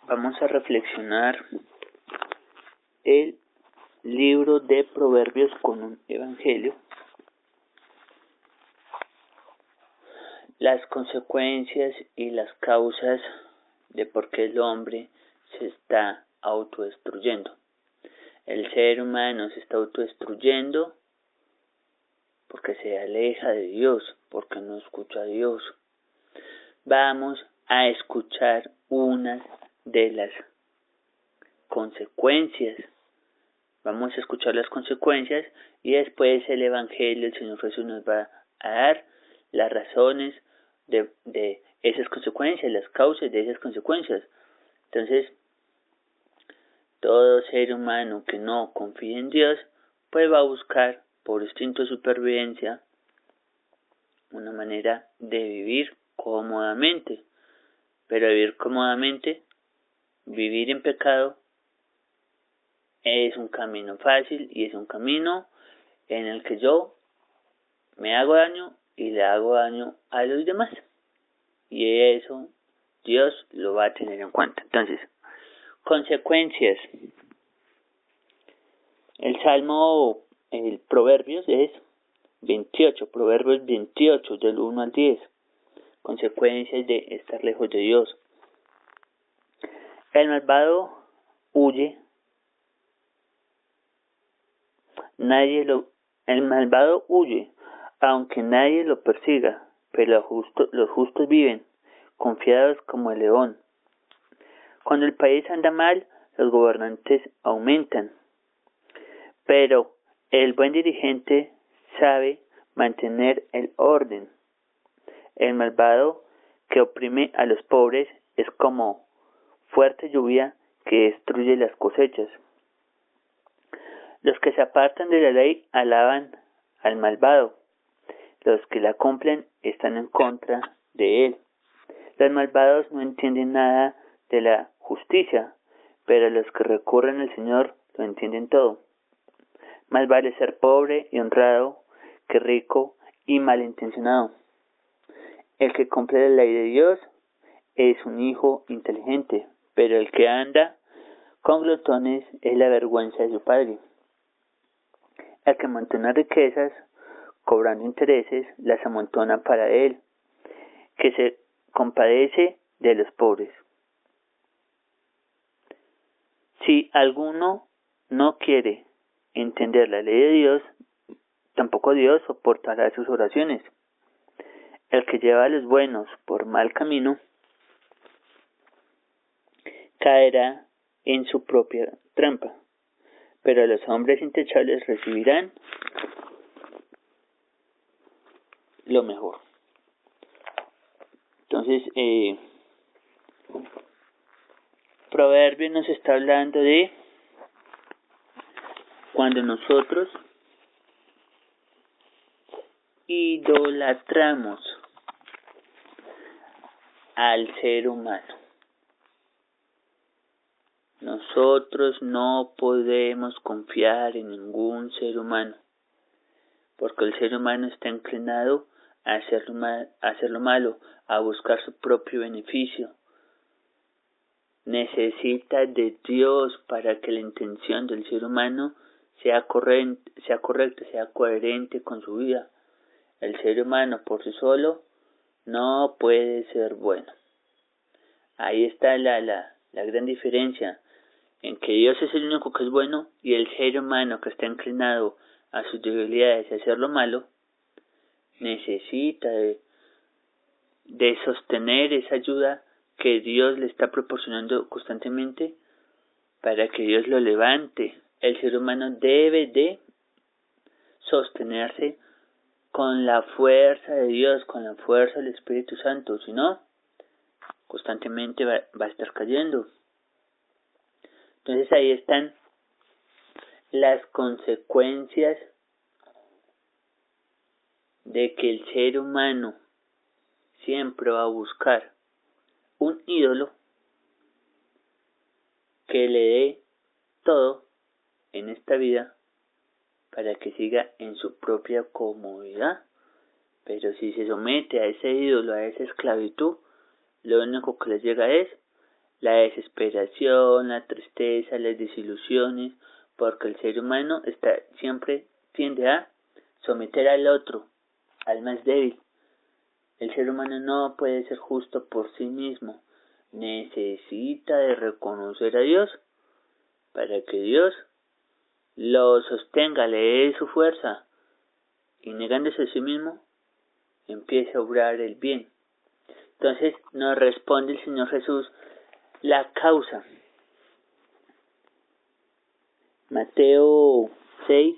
vamos a reflexionar el libro de Proverbios con un evangelio. Las consecuencias y las causas de por qué el hombre se está autodestruyendo. El ser humano se está autodestruyendo porque se aleja de Dios, porque no escucha a Dios. Vamos a escuchar unas de las consecuencias. Vamos a escuchar las consecuencias y después el Evangelio, el Señor Jesús nos va a dar las razones de esas consecuencias, las causas de esas consecuencias. Entonces, todo ser humano que no confía en Dios, pues va a buscar por instinto de supervivencia una manera de vivir cómodamente. Pero vivir cómodamente, vivir en pecado, es un camino fácil y es un camino en el que yo me hago daño y le hago daño a los demás. Y eso Dios lo va a tener en cuenta. Entonces, consecuencias. El Proverbios es 28, Proverbios 28, del 1 al 10. Consecuencias de estar lejos de Dios. El malvado huye. El malvado huye, aunque nadie lo persiga, pero los justos viven, confiados como el león. Cuando el país anda mal, los gobernantes aumentan, pero el buen dirigente sabe mantener el orden. El malvado que oprime a los pobres es como fuerte lluvia que destruye las cosechas. Los que se apartan de la ley alaban al malvado. Los que la cumplen están en contra de él. Los malvados no entienden nada de la justicia, pero los que recurren al Señor lo entienden todo. Más vale ser pobre y honrado que rico y malintencionado. El que cumple la ley de Dios es un hijo inteligente, pero el que anda con glotones es la vergüenza de su padre. El que amontona riquezas, cobrando intereses, las amontona para él, que se compadece de los pobres. Si alguno no quiere entender la ley de Dios, tampoco Dios soportará sus oraciones. El que lleva a los buenos por mal camino, caerá en su propia trampa, pero los hombres intachables recibirán lo mejor. Entonces, Proverbio nos está hablando de cuando nosotros idolatramos al ser humano. Nosotros no podemos confiar en ningún ser humano, porque el ser humano está inclinado a hacer lo malo, a buscar su propio beneficio. Necesita de Dios para que la intención del ser humano sea correcta, sea coherente con su vida. El ser humano por sí solo no puede ser bueno. Ahí está la gran diferencia en que Dios es el único que es bueno y el ser humano que está inclinado a sus debilidades y a hacer lo malo necesita de sostener esa ayuda que Dios le está proporcionando constantemente para que Dios lo levante. El ser humano debe de sostenerse con la fuerza de Dios, con la fuerza del Espíritu Santo, si no, constantemente va a estar cayendo. Entonces ahí están las consecuencias de que el ser humano siempre va a buscar un ídolo que le dé todo en esta vida para que siga en su propia comodidad. Pero si se somete a ese ídolo, a esa esclavitud, lo único que les llega es la desesperación, la tristeza, las desilusiones, porque el ser humano siempre tiende a someter al otro, al más débil. El ser humano no puede ser justo por sí mismo, necesita de reconocer a Dios para que Dios lo sostenga, le dé su fuerza y negándose a sí mismo empiece a obrar el bien. Entonces nos responde el Señor Jesús la causa. Mateo 6,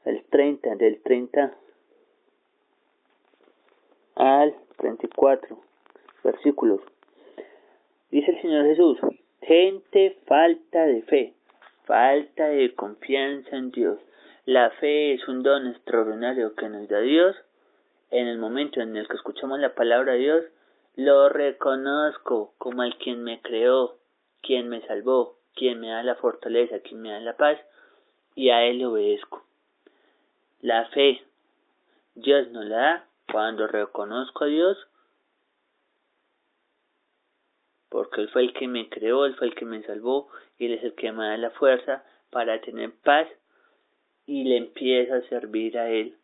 del 30 al 34 versículos. Dice el Señor Jesús: gente falta de fe, falta de confianza en Dios. La fe es un don extraordinario que nos da Dios. En el momento en el que escuchamos la palabra de Dios, lo reconozco como el quien me creó, quien me salvó, quien me da la fortaleza, quien me da la paz, y a Él le obedezco. La fe, Dios nos la da cuando reconozco a Dios, porque Él fue el que me creó, Él fue el que me salvó, y Él es el que me da la fuerza para tener paz, y le empiezo a servir a Él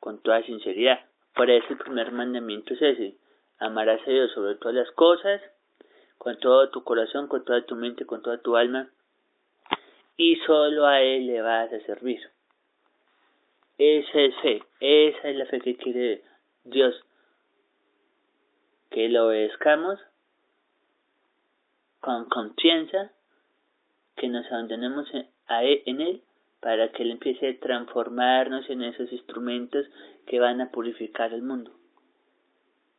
con toda sinceridad. Por eso el primer mandamiento es ese: amarás a Dios sobre todas las cosas, con todo tu corazón, con toda tu mente, con toda tu alma, y solo a Él le vas a servir. Esa es fe, esa es la fe que quiere Dios, que lo obedezcamos con confianza, que nos abandonemos en Él, para que Él empiece a transformarnos en esos instrumentos que van a purificar el mundo.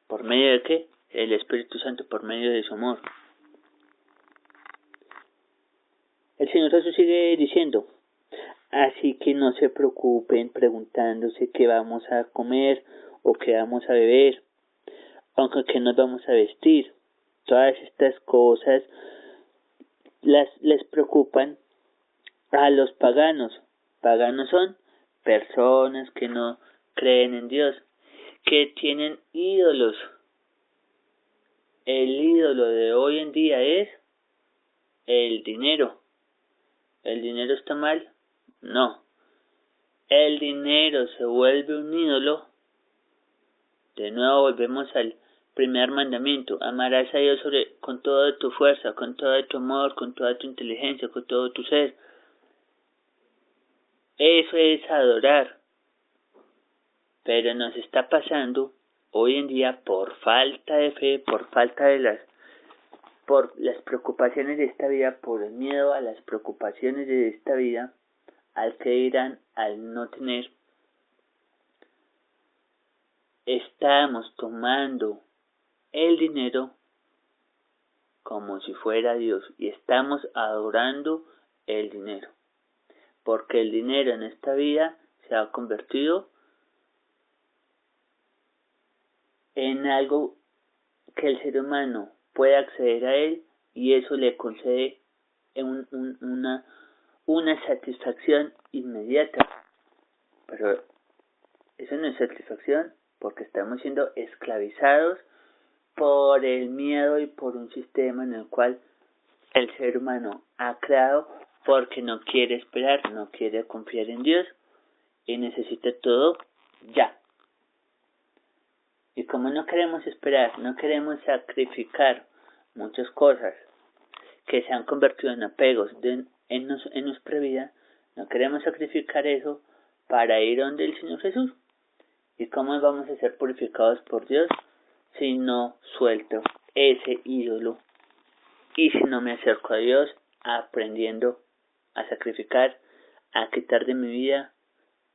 ¿Por medio de qué? El Espíritu Santo, por medio de su amor. El Señor Jesús sigue diciendo: así que no se preocupen preguntándose qué vamos a comer o qué vamos a beber, aunque qué nos vamos a vestir. Todas estas cosas les preocupan a los paganos. Paganos son personas que no creen en Dios, que tienen ídolos. El ídolo de hoy en día es el dinero. ¿El dinero está mal? No. El dinero se vuelve un ídolo. De nuevo volvemos al primer mandamiento: amarás a Dios con toda tu fuerza, con todo tu amor, con toda tu inteligencia, con todo tu ser. Eso es adorar. Pero nos está pasando hoy en día, por falta de fe, por falta de por las preocupaciones de esta vida, por el miedo a las preocupaciones de esta vida, al que dirán, al no tener, estamos tomando el dinero como si fuera Dios y estamos adorando el dinero, porque el dinero en esta vida se ha convertido en algo que el ser humano puede acceder a él, y eso le concede una satisfacción inmediata. Pero eso no es satisfacción, porque estamos siendo esclavizados por el miedo y por un sistema en el cual el ser humano ha creado, porque no quiere esperar, no quiere confiar en Dios y necesita todo ya. Y como no queremos esperar, no queremos sacrificar muchas cosas que se han convertido en apegos en nuestra vida, no queremos sacrificar eso para ir donde el Señor Jesús. ¿Y cómo vamos a ser purificados por Dios si no suelto ese ídolo y si no me acerco a Dios aprendiendo a sacrificar, a quitar de mi vida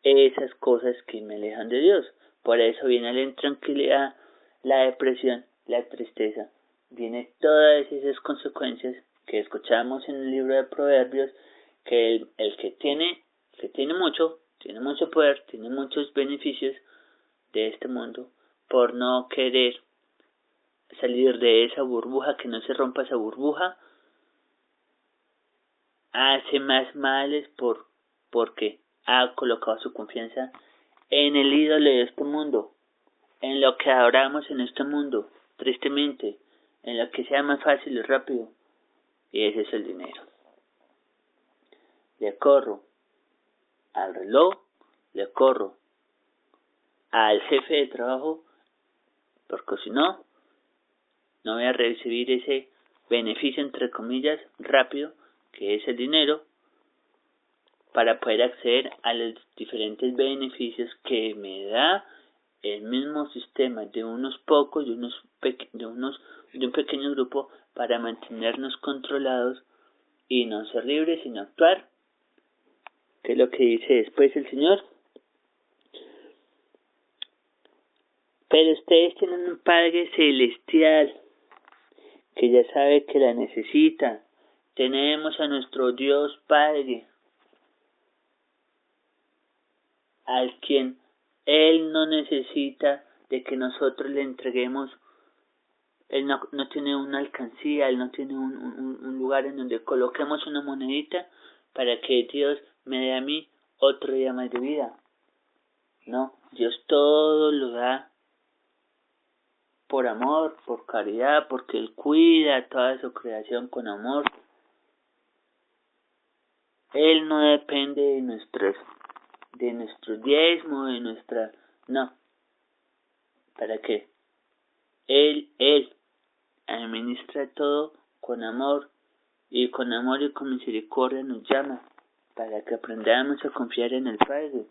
esas cosas que me alejan de Dios? Por eso viene la intranquilidad, la depresión, la tristeza. Viene todas esas consecuencias que escuchamos en el libro de Proverbios, que el que tiene mucho poder, tiene muchos beneficios de este mundo, por no querer salir de esa burbuja, que no se rompa esa burbuja, hace más males porque ha colocado su confianza en el ídolo de este mundo, en lo que adoramos en este mundo, tristemente, en la que sea más fácil y rápido, y ese es el dinero. Le corro al reloj, le corro al jefe de trabajo, porque si no, no voy a recibir ese beneficio, entre comillas, rápido, que es el dinero, para poder acceder a los diferentes beneficios que me da el mismo sistema de unos pocos, de un pequeño grupo, para mantenernos controlados y no ser libres, sino actuar. ¿Qué es lo que dice después el Señor? Pero ustedes tienen un Padre celestial que ya sabe que la necesita. Tenemos a nuestro Dios Padre, al quien Él no necesita de que nosotros le entreguemos. Él no tiene una alcancía, Él no tiene un lugar en donde coloquemos una monedita para que Dios me dé a mí otro día más de vida. No, Dios todo lo da por amor, por caridad, porque Él cuida toda su creación con amor. Él no depende de nuestro diezmo, de nuestra... No. ¿Para qué? Él administra todo con amor y con misericordia nos llama para que aprendamos a confiar en el Padre.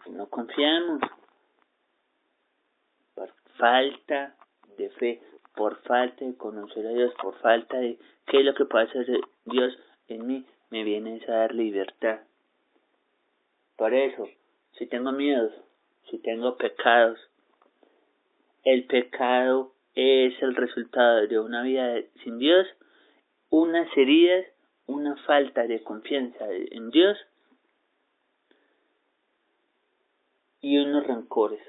Si no confiamos, por falta de fe, por falta de conocer a Dios, por falta de qué es lo que puede hacer Dios en mí, me viene a dar libertad. Por eso, si tengo miedos, si tengo pecados, el pecado es el resultado de una vida sin Dios, unas heridas, una falta de confianza en Dios y unos rencores.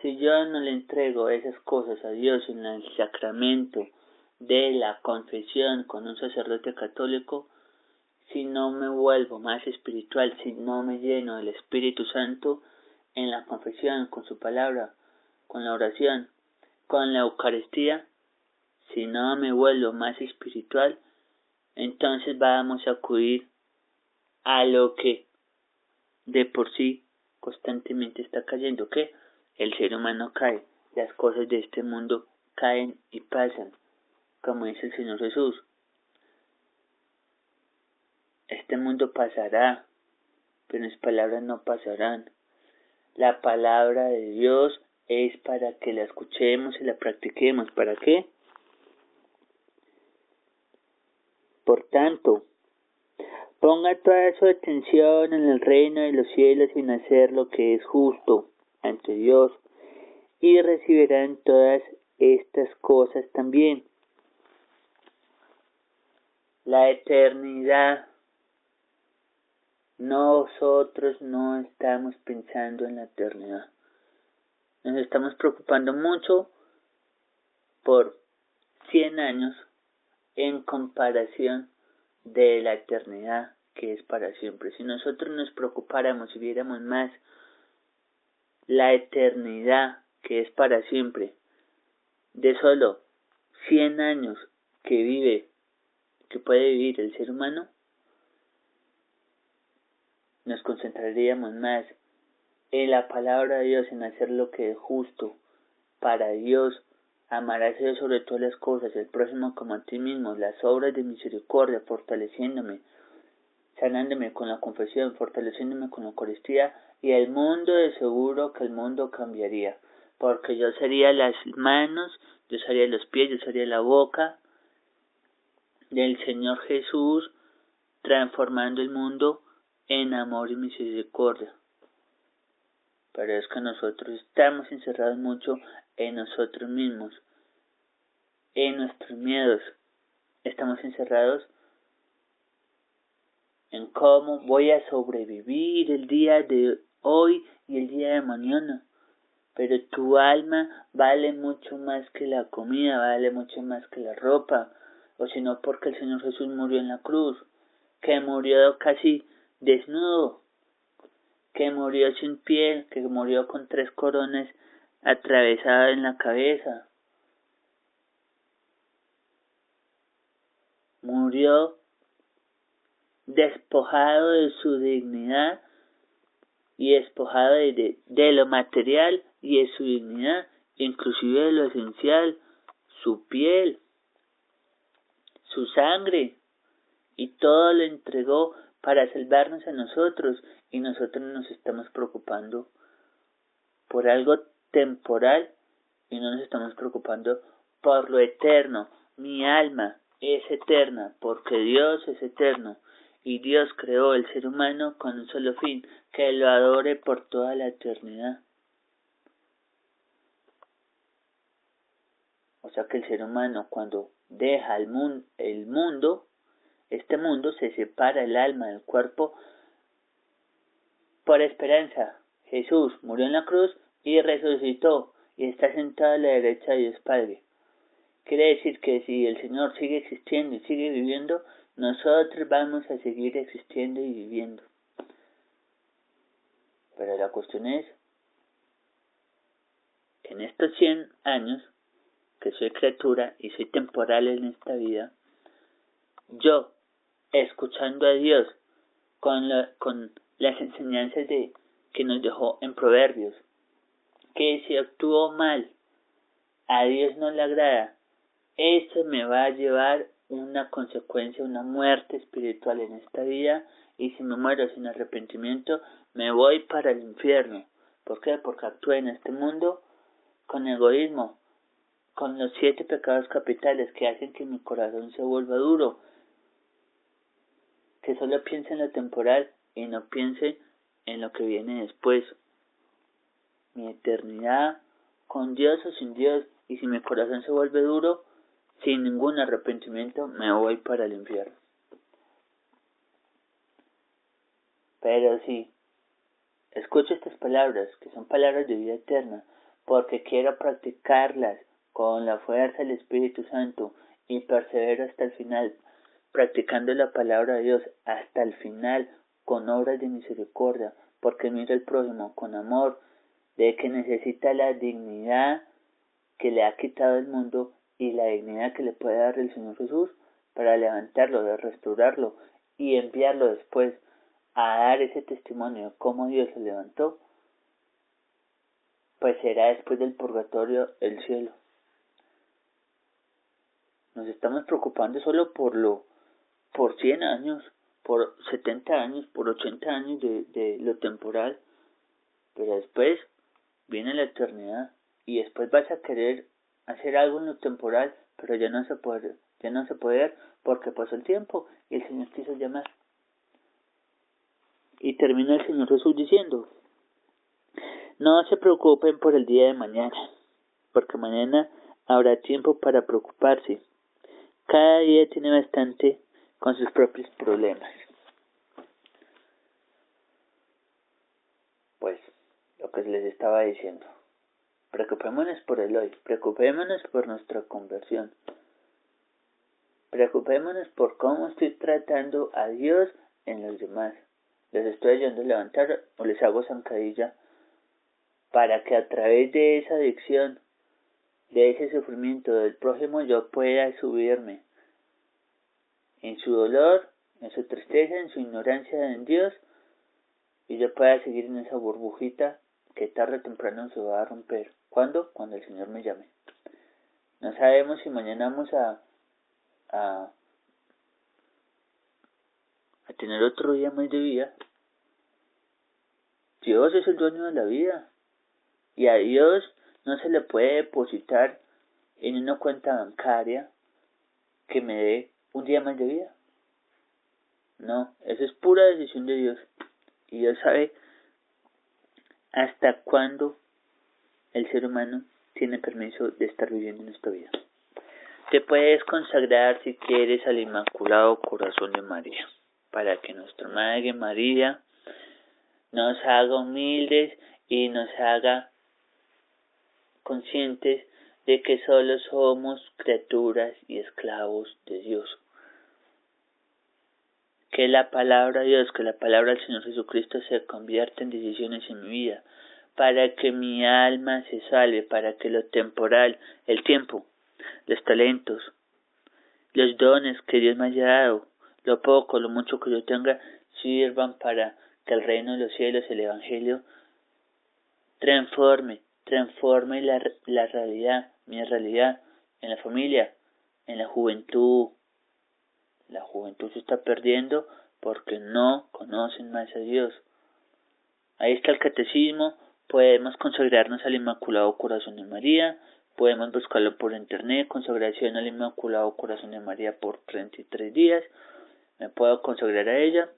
Si yo no le entrego esas cosas a Dios en el sacramento de la confesión con un sacerdote católico, si no me vuelvo más espiritual, si no me lleno del Espíritu Santo en la confesión, con su palabra, con la oración, con la Eucaristía, si no me vuelvo más espiritual, entonces vamos a acudir a lo que de por sí constantemente está cayendo, que el ser humano cae, las cosas de este mundo caen y pasan, como dice el Señor Jesús. Este mundo pasará, pero las palabras no pasarán. La palabra de Dios es para que la escuchemos y la practiquemos. ¿Para qué? Por tanto, ponga toda su atención en el reino de los cielos y en hacer lo que es justo ante Dios, y recibirán todas estas cosas también. La eternidad. Nosotros no estamos pensando en la eternidad. Nos estamos preocupando mucho por 100 años en comparación de la eternidad que es para siempre. Si nosotros nos preocupáramos y viéramos más la eternidad que es para siempre, de solo 100 años que puede vivir el ser humano, nos concentraríamos más en la palabra de Dios, en hacer lo que es justo para Dios, amar a Dios sobre todas las cosas, el prójimo como a ti mismo, las obras de misericordia, fortaleciéndome, sanándome con la confesión, fortaleciéndome con la Eucaristía, y el mundo, de seguro que el mundo cambiaría, porque yo sería las manos, yo sería los pies, yo sería la boca del Señor Jesús, transformando el mundo en amor y misericordia. Pero es que nosotros estamos encerrados mucho en nosotros mismos, en nuestros miedos. Estamos encerrados en cómo voy a sobrevivir el día de hoy y el día de mañana. Pero tu alma vale mucho más que la comida, vale mucho más que la ropa. O si no, porque el Señor Jesús murió en la cruz, que murió casi desnudo, que murió sin piel, que murió con 3 coronas atravesado en la cabeza, murió despojado de su dignidad y despojado de lo material y de su dignidad, inclusive de lo esencial, su piel, su sangre, y todo lo entregó para salvarnos a nosotros, y nosotros nos estamos preocupando por algo temporal y no nos estamos preocupando por lo eterno. Mi alma es eterna porque Dios es eterno y Dios creó el ser humano con un solo fin, que lo adore por toda la eternidad. O sea que el ser humano, cuando deja el mundo, este mundo, se separa el alma del cuerpo por esperanza. Jesús murió en la cruz y resucitó y está sentado a la derecha de Dios Padre. Quiere decir que si el Señor sigue existiendo y sigue viviendo, nosotros vamos a seguir existiendo y viviendo. Pero la cuestión es, en estos 100 años, que soy criatura y soy temporal en esta vida, yo, escuchando a Dios con las enseñanzas que nos dejó en Proverbios, que si actúo mal, a Dios no le agrada, esto me va a llevar una consecuencia, una muerte espiritual en esta vida, y si me muero sin arrepentimiento, me voy para el infierno. ¿Por qué? Porque actué en este mundo con egoísmo, con los 7 pecados capitales que hacen que mi corazón se vuelva duro, que solo piense en lo temporal y no piense en lo que viene después. Mi eternidad con Dios o sin Dios, y si mi corazón se vuelve duro, sin ningún arrepentimiento, me voy para el infierno. Pero si escucho estas palabras, que son palabras de vida eterna, porque quiero practicarlas con la fuerza del Espíritu Santo y persevero hasta el final, practicando la palabra de Dios hasta el final, con obras de misericordia, porque mira al prójimo con amor, de que necesita la dignidad que le ha quitado el mundo y la dignidad que le puede dar el Señor Jesús para levantarlo, de restaurarlo y enviarlo después a dar ese testimonio de cómo Dios se levantó, pues será después del purgatorio el cielo. Nos estamos preocupando solo por 100 años, por 70 años, por 80 años de lo temporal, pero después viene la eternidad y después vas a querer hacer algo en lo temporal, pero ya no se puede porque pasó el tiempo y el Señor quiso llamar. Y termina el Señor Jesús diciendo: no se preocupen por el día de mañana, porque mañana habrá tiempo para preocuparse. Cada día tiene bastante con sus propios problemas. Pues, lo que les estaba diciendo, preocupémonos por el hoy, preocupémonos por nuestra conversión, preocupémonos por cómo estoy tratando a Dios en los demás. Les estoy ayudando a levantar o les hago zancadilla para que a través de esa adicción, de ese sufrimiento del prójimo, yo pueda subirme en su dolor, en su tristeza, en su ignorancia en Dios, y yo pueda seguir en esa burbujita que tarde o temprano se va a romper. ¿Cuándo? Cuando el Señor me llame. No sabemos si mañana vamos a tener otro día más de vida. Dios es el dueño de la vida, y a Dios no se le puede depositar en una cuenta bancaria que me dé un día más de vida. No, eso es pura decisión de Dios, y Dios sabe hasta cuándo el ser humano tiene permiso de estar viviendo en esta vida. Te puedes consagrar, si quieres, al Inmaculado Corazón de María, para que nuestra Madre María nos haga humildes y nos haga conscientes de que solo somos criaturas y esclavos de Dios. Que la palabra de Dios, que la palabra del Señor Jesucristo se convierta en decisiones en mi vida, para que mi alma se salve, para que lo temporal, el tiempo, los talentos, los dones que Dios me haya dado, lo poco, lo mucho que yo tenga, sirvan para que el reino de los cielos, el evangelio, transforme la realidad, mi realidad, en la familia, en la juventud. La juventud se está perdiendo porque no conocen más a Dios. Ahí está el catecismo, podemos consagrarnos al Inmaculado Corazón de María, podemos buscarlo por internet, consagración al Inmaculado Corazón de María por 33 días, me puedo consagrar a ella,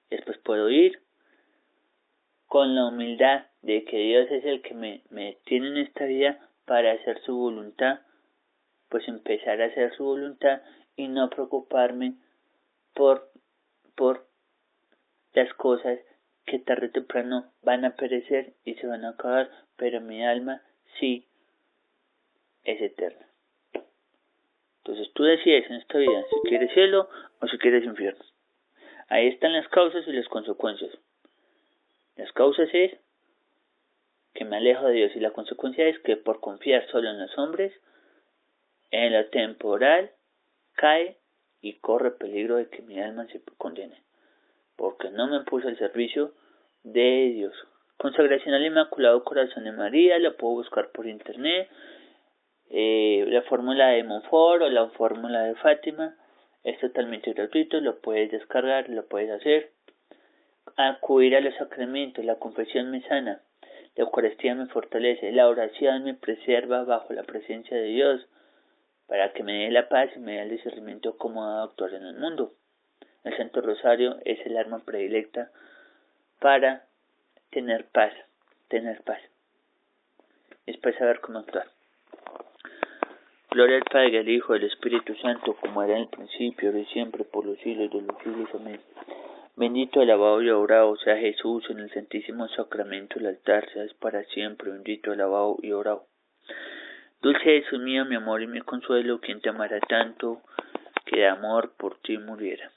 después puedo ir con la humildad de que Dios es el que me tiene en esta vida para hacer su voluntad, pues empezar a hacer su voluntad y no preocuparme por las cosas que tarde o temprano van a perecer y se van a acabar, pero mi alma sí es eterna. Entonces tú decides en esta vida si quieres cielo o si quieres infierno. Ahí están las causas y las consecuencias. Las causas es que me alejo de Dios y la consecuencia es que por confiar solo en los hombres, en lo temporal cae y corre peligro de que mi alma se condene, porque no me puso al servicio de Dios. Consagración al Inmaculado Corazón de María, la puedo buscar por internet, la fórmula de Monfort o la fórmula de Fátima, es totalmente gratuito, lo puedes descargar, lo puedes hacer. Acudir a los sacramentos, la confesión me sana, la Eucaristía me fortalece, la oración me preserva bajo la presencia de Dios, para que me dé la paz y me dé el discernimiento cómo actuar en el mundo. El Santo Rosario es el arma predilecta para tener paz. Después saber cómo actuar. Gloria al Padre, al Hijo, al Espíritu Santo, como era en el principio, ahora y siempre, por los siglos de los siglos. Amén. Bendito, alabado y orado sea Jesús en el Santísimo Sacramento del altar, seas para siempre bendito, alabado y orado. Dulce Jesús mío, mi amor y mi consuelo, quien te amará tanto, que de amor por ti muriera.